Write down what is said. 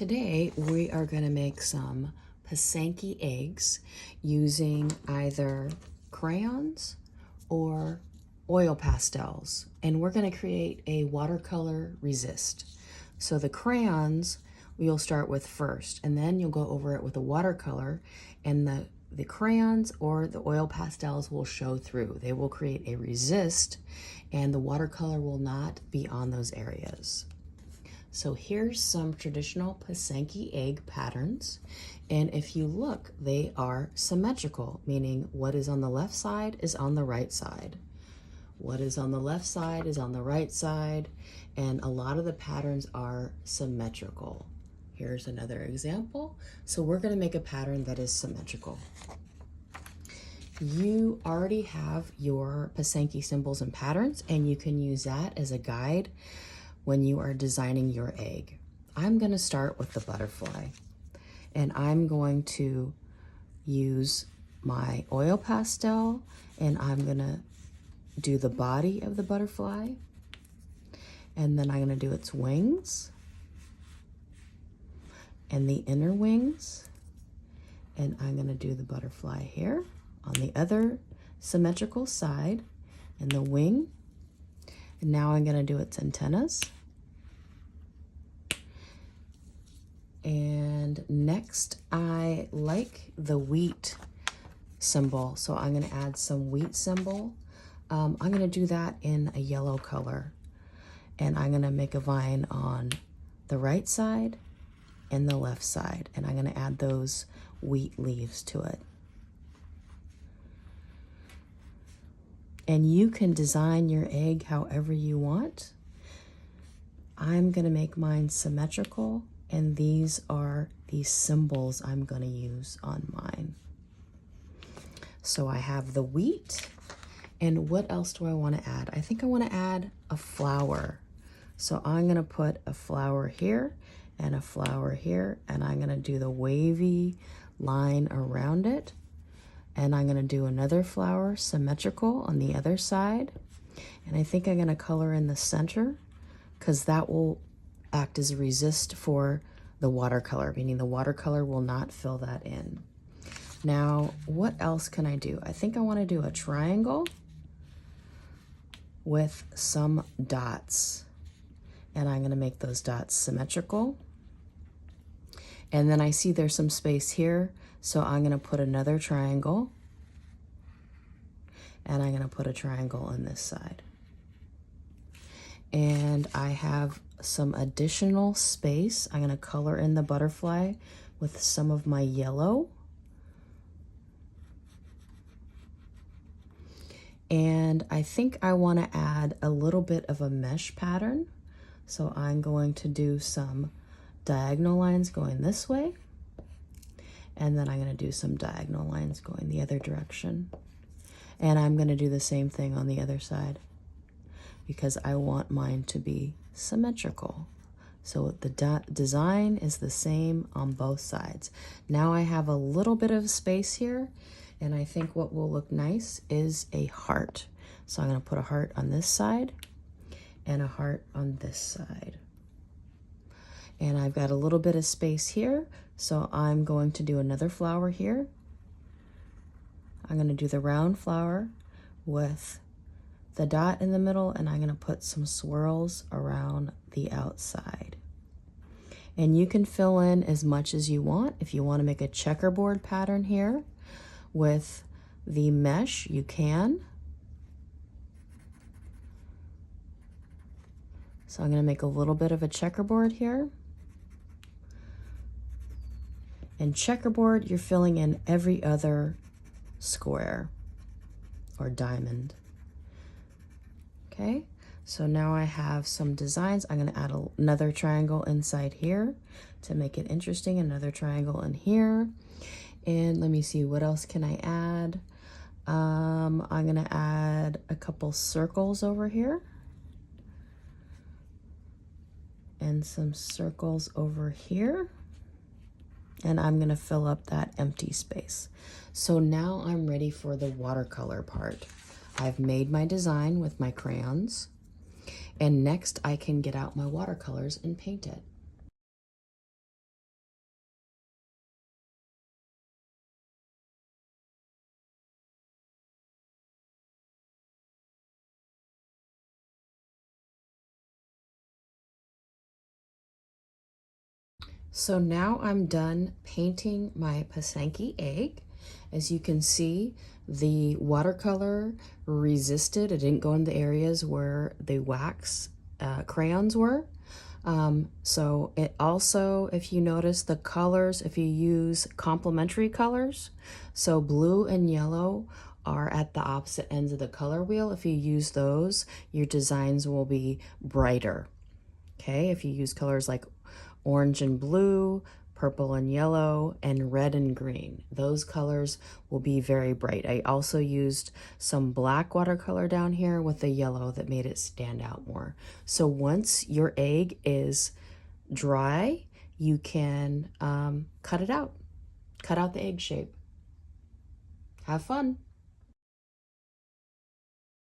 Today we are going to make some Pysanky eggs using either crayons or oil pastels, and we're going to create a watercolor resist. So the crayons you'll start with first, and then you'll go over it with a watercolor, and the crayons or the oil pastels will show through. They will create a resist, and the watercolor will not be on those areas. So here's some traditional Pysanky egg patterns, and if you look, they are symmetrical, meaning what is on the left side is on the right side. What is on the left side is on the right side, and a lot of the patterns are symmetrical. Here's another example. So we're going to make a pattern that is symmetrical. You already have your Pysanky symbols and patterns, and you can use that as a guide when you are designing your egg. I'm going to start with the butterfly, and I'm going to use my oil pastel, and I'm going to do the body of the butterfly, and then I'm going to do its wings and the inner wings, and I'm going to do the butterfly here on the other symmetrical side and the wing. And now I'm going to do its antennas. And next, I like the wheat symbol, so I'm going to add some wheat symbol. I'm going to do that in a yellow color. And I'm going to make a vine on the right side and the left side. And I'm going to add those wheat leaves to it. And you can design your egg however you want. I'm going to make mine symmetrical, and these are the symbols I'm going to use on mine. So I have the wheat, and what else do I want to add? I think I want to add a flower. So I'm going to put a flower here and a flower here, and I'm going to do the wavy line around it. And I'm going to do another flower symmetrical on the other side. And I think I'm going to color in the center, because that will act as a resist for the watercolor, meaning the watercolor will not fill that in. Now, what else can I do? I think I want to do a triangle with some dots. And I'm going to make those dots symmetrical. And then I see there's some space here, so I'm going to put another triangle, and I'm going to put a triangle on this side. And I have some additional space. I'm going to color in the butterfly with some of my yellow. And I think I want to add a little bit of a mesh pattern. So I'm going to do some diagonal lines going this way, and then I'm going to do some diagonal lines going the other direction. And I'm going to do the same thing on the other side, because I want mine to be symmetrical. So the design is the same on both sides. Now I have a little bit of space here, and I think what will look nice is a heart. So I'm going to put a heart on this side and a heart on this side. And I've got a little bit of space here, so I'm going to do another flower here. I'm going to do the round flower with the dot in the middle, and I'm going to put some swirls around the outside. And you can fill in as much as you want. If you want to make a checkerboard pattern here with the mesh, you can. So I'm going to make a little bit of a checkerboard here. And checkerboard, you're filling in every other square or diamond. Okay, so now I have some designs. I'm going to add another triangle inside here to make it interesting, another triangle in here. And let me see, what else can I add? I'm going to add a couple circles over here, and some circles over here. And I'm going to fill up that empty space. So now I'm ready for the watercolor part. I've made my design with my crayons, and next I can get out my watercolors and paint it. So now I'm done painting my Pysanky egg. As you can see, the watercolor resisted. It didn't go in the areas where the wax crayons were. So it also, if you notice the colors, if you use complementary colors, so blue and yellow are at the opposite ends of the color wheel. If you use those, your designs will be brighter. Okay, if you use colors like orange and blue, purple and yellow, and red and green, those colors will be very bright. I also used some black watercolor down here with the yellow that made it stand out more. So once your egg is dry, you can cut it out. Cut out the egg shape. Have fun.